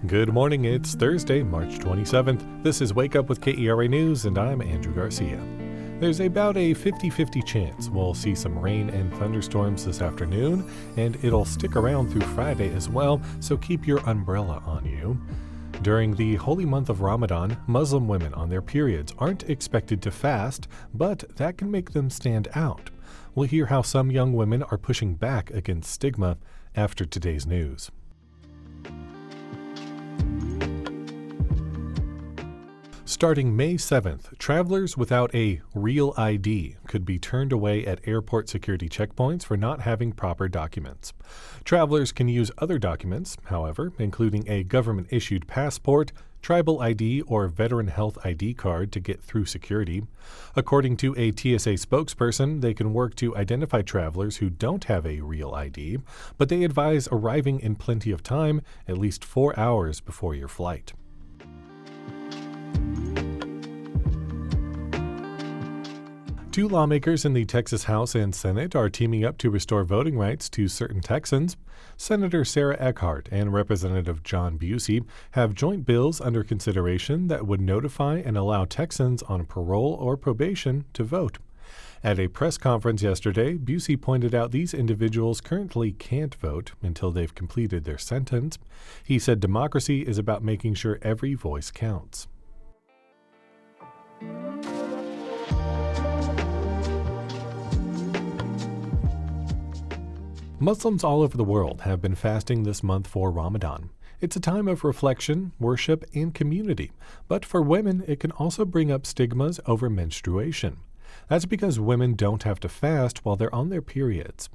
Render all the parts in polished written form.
Good morning, it's Thursday, March 27th. This is Wake Up with KERA News, and I'm Andrew Garcia. There's about a 50-50 chance we'll see some rain and thunderstorms this afternoon, and it'll stick around through Friday as well, so keep your umbrella on you. During the holy month of Ramadan, Muslim women on their periods aren't expected to fast, but that can make them stand out. We'll hear how some young women are pushing back against stigma after today's news. Starting May 7th, travelers without a real ID could be turned away at airport security checkpoints for not having proper documents. Travelers can use other documents, however, including a government-issued passport, tribal ID, or veteran health ID card to get through security. According to a TSA spokesperson, they can work to identify travelers who don't have a real ID, but they advise arriving in plenty of time, at least 4 hours before your flight. Two lawmakers in the Texas House and Senate are teaming up to restore voting rights to certain Texans. Senator Sarah Eckhart and Representative John Busey have joint bills under consideration that would notify and allow Texans on parole or probation to vote. At a press conference yesterday, Busey pointed out these individuals currently can't vote until they've completed their sentence. He said democracy is about making sure every voice counts. Muslims all over the world have been fasting this month for Ramadan. It's a time of reflection, worship, and community. But for women, it can also bring up stigmas over menstruation. That's because women don't have to fast while they're on their periods.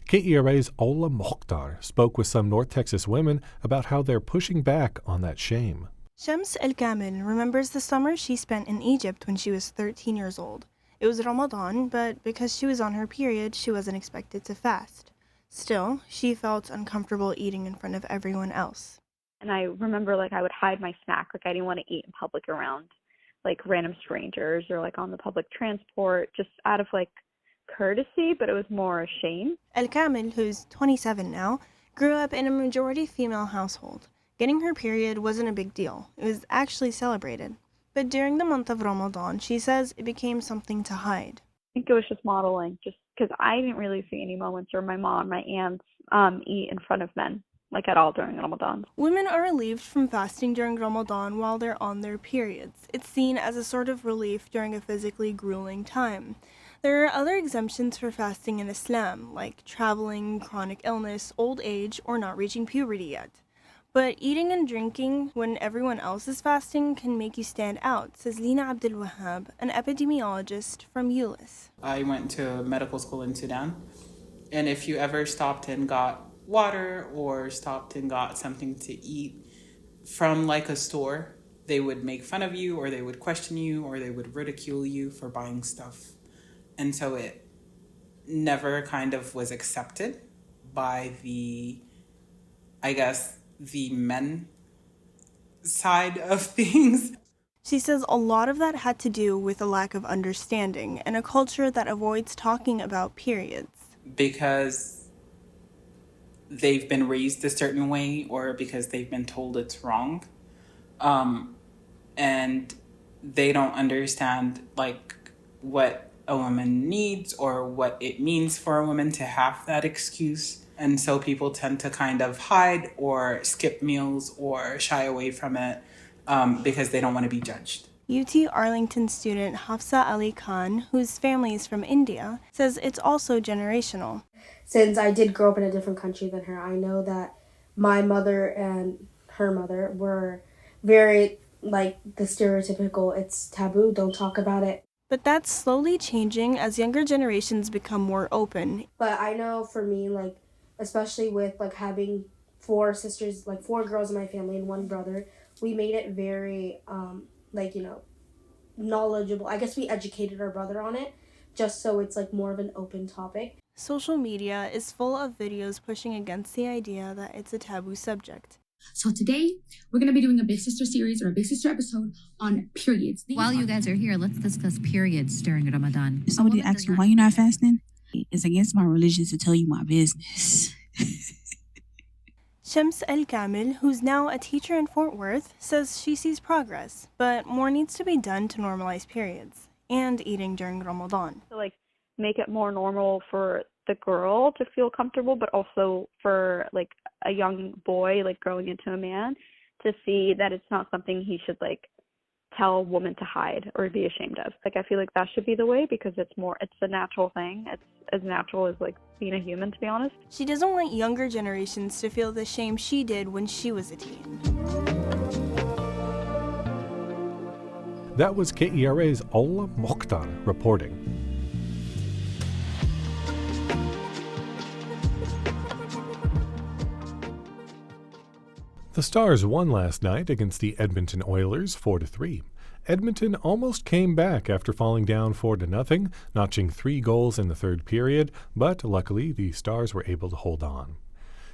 KERA's Ola Mokhtar spoke with some North Texas women about how they're pushing back on that shame. Shams El-Kamil remembers the summer she spent in Egypt when she was 13 years old. It was Ramadan, but because she was on her period, she wasn't expected to fast. Still, she felt uncomfortable eating in front of everyone else. And I remember I would hide my snack. I didn't want to eat in public around random strangers or on the public transport, just out of courtesy, but it was more a shame. El-Kamil, who's 27 now, grew up in a majority female household. Getting her period wasn't a big deal. It was actually celebrated. But during the month of Ramadan, she says it became something to hide. I think it was just modeling, just because I didn't really see any moments where my mom, my aunts eat in front of men, at all during Ramadan. Women are relieved from fasting during Ramadan while they're on their periods. It's seen as a sort of relief during a physically grueling time. There are other exemptions for fasting in Islam, like traveling, chronic illness, old age, or not reaching puberty yet. But eating and drinking when everyone else is fasting can make you stand out, says Lina Abdul Wahab, an epidemiologist from ULIS. I went to medical school in Sudan, and if you ever stopped and got water or stopped and got something to eat from a store, they would make fun of you, or they would question you, or they would ridicule you for buying stuff. And so it never kind of was accepted by the men side of things. She says a lot of that had to do with a lack of understanding and a culture that avoids talking about periods. Because they've been raised a certain way, or because they've been told it's wrong. And they don't understand what a woman needs or what it means for a woman to have that excuse. And so people tend to kind of hide or skip meals or shy away from it because they don't want to be judged. UT Arlington student Hafsa Ali Khan, whose family is from India, says it's also generational. Since I did grow up in a different country than her, I know that my mother and her mother were very the stereotypical, it's taboo, don't talk about it. But that's slowly changing as younger generations become more open. But I know for me, especially with having 4 sisters, 4 girls in my family and 1 brother, we made it very knowledgeable. I guess we educated our brother on it just so it's more of an open topic. Social media is full of videos pushing against the idea that it's a taboo subject. So today, we're going to be doing a Big Sister series or a Big Sister episode on periods. While you guys are here, let's discuss periods during Ramadan. If somebody asks you why you're not fasting, it's against my religion to tell you my business. Shams El-Kamil, who's now a teacher in Fort Worth, says she sees progress, but more needs to be done to normalize periods and eating during Ramadan. So like make it more normal for the girl to feel comfortable, but also for like a young boy like growing into a man to see that it's not something he should like tell a woman to hide or be ashamed of. Like I feel like that should be the way, because it's a natural thing. It's as natural as like being a human, to be honest. She doesn't want younger generations to feel the shame she did when she was a teen. That was KERA's Ola Mokhtar reporting. The Stars won last night against the Edmonton Oilers 4-3. Edmonton almost came back after falling down 4-0, notching 3 goals in the third period, but luckily the Stars were able to hold on.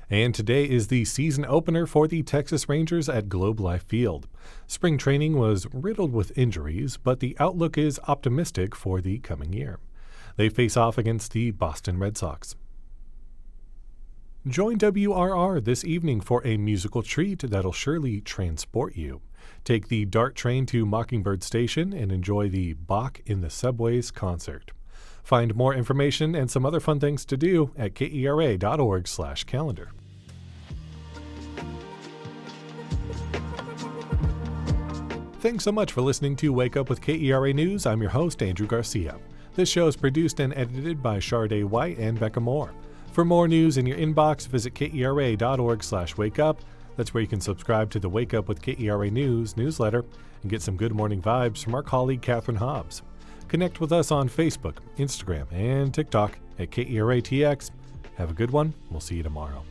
And today is the season opener for the Texas Rangers at Globe Life Field. Spring training was riddled with injuries, but the outlook is optimistic for the coming year. They face off against the Boston Red Sox. Join WRR this evening for a musical treat that'll surely transport you. Take the DART train to Mockingbird Station and enjoy the Bach in the Subways concert. Find more information and some other fun things to do at kera.org/calendar. Thanks so much for listening to Wake Up with KERA News. I'm your host, Andrew Garcia. This show is produced and edited by Shardae White and Bekah Morr. For more news in your inbox, visit kera.org/wakeup. That's where you can subscribe to the Wake Up with KERA News newsletter and get some good morning vibes from our colleague Catherine Hobbs. Connect with us on Facebook, Instagram, and TikTok at KERATX. Have a good one. We'll see you tomorrow.